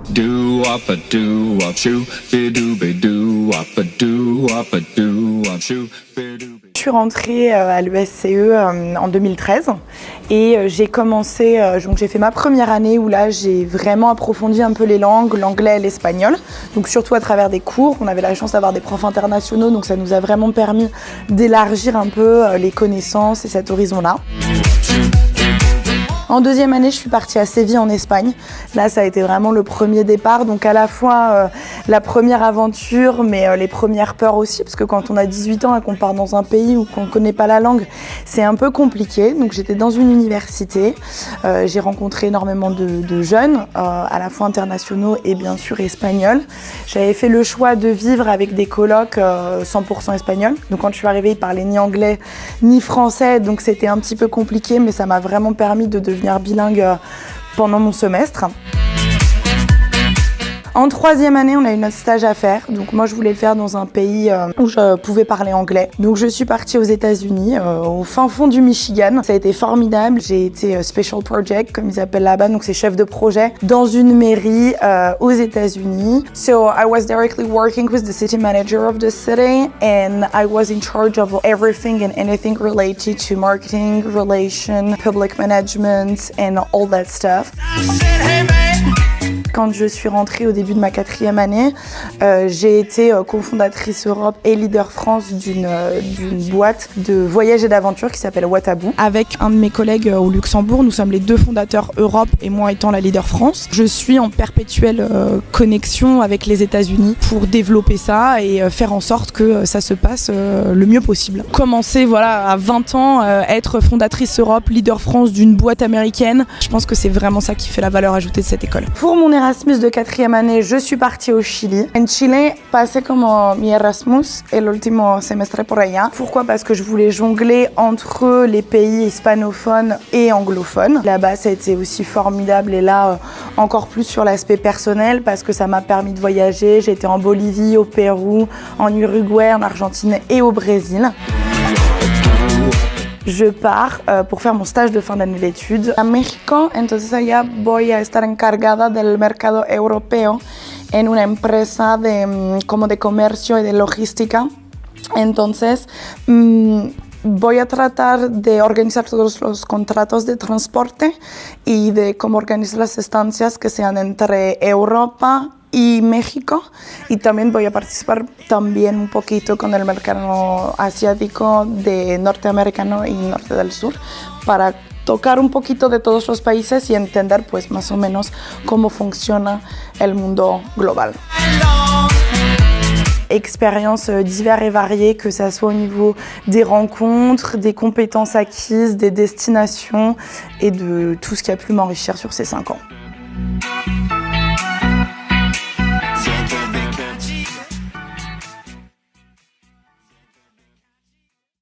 Do up a do up shoo, be do up a do up shoo, be do. Je suis rentrée à l'ESCE en 2013 et j'ai commencé, donc j'ai fait ma première année où là j'ai vraiment approfondi un peu les langues, l'anglais et l'espagnol, donc surtout à travers des cours. On avait la chance d'avoir des profs internationaux, donc ça nous a vraiment permis d'élargir un peu les connaissances et cet horizon-là. En deuxième année, je suis partie à Séville en Espagne. Là, ça a été vraiment le premier départ, donc à la fois la première aventure, mais les premières peurs aussi, parce que quand on a 18 ans et qu'on part dans un pays où on ne connaît pas la langue, c'est un peu compliqué. Donc j'étais dans une université, j'ai rencontré énormément de jeunes, à la fois internationaux et bien sûr espagnols. J'avais fait le choix de vivre avec des colocs 100% espagnols. Donc quand je suis arrivée, ils parlaient ni anglais ni français, donc c'était un petit peu compliqué, mais ça m'a vraiment permis de devenir bilingue pendant mon semestre. En troisième année, on a eu notre stage à faire. Donc moi, je voulais le faire dans un pays où je pouvais parler anglais. Donc je suis partie aux États-Unis, au fin fond du Michigan. Ça a été formidable. J'ai été special project, comme ils appellent là-bas. Donc c'est chef de projet dans une mairie aux États-Unis. So I was directly working with the city manager of the city, and I was in charge of everything and anything related to marketing, relation, public management, and all that stuff. Quand je suis rentrée au début de ma quatrième année, j'ai été cofondatrice Europe et leader France d'une boîte de voyage et d'aventure qui s'appelle Watabu. Avec un de mes collègues au Luxembourg, nous sommes les deux fondateurs Europe et moi étant la leader France. Je suis en perpétuelle connexion avec les États-Unis pour développer ça et faire en sorte que ça se passe le mieux possible. Commencer à 20 ans, être fondatrice Europe, leader France d'une boîte américaine, je pense que c'est vraiment ça qui fait la valeur ajoutée de cette école. Pour mon Erasmus de quatrième année, je suis partie au Chili. En Chile, pasé como mi Erasmus el último semestre por allá. Pourquoi? Parce que je voulais jongler entre les pays hispanophones et anglophones. Là-bas, ça a été aussi formidable et là, encore plus sur l'aspect personnel parce que ça m'a permis de voyager. J'ai été en Bolivie, au Pérou, en Uruguay, en Argentine et au Brésil. Je pars pour faire mon stage de fin d'année d'études a México, entonces allá voy a estar encargada del mercado europeo en una empresa como de comercio y de logística. Entonces voy a tratar de organizar todos los contratos de transporte y de cómo organizar las estancias que sean entre Europa y México, y también voy a participar también un poquito con el mercado asiático de norteamericano y norte del sur para tocar un poquito de todos los países y entender pues más o menos cómo funciona el mundo global. Expériences diverses et variées, que ça soit au niveau des rencontres, des compétences acquises, des destinations et de tout ce qui a pu m'enrichir sur ces 5 ans.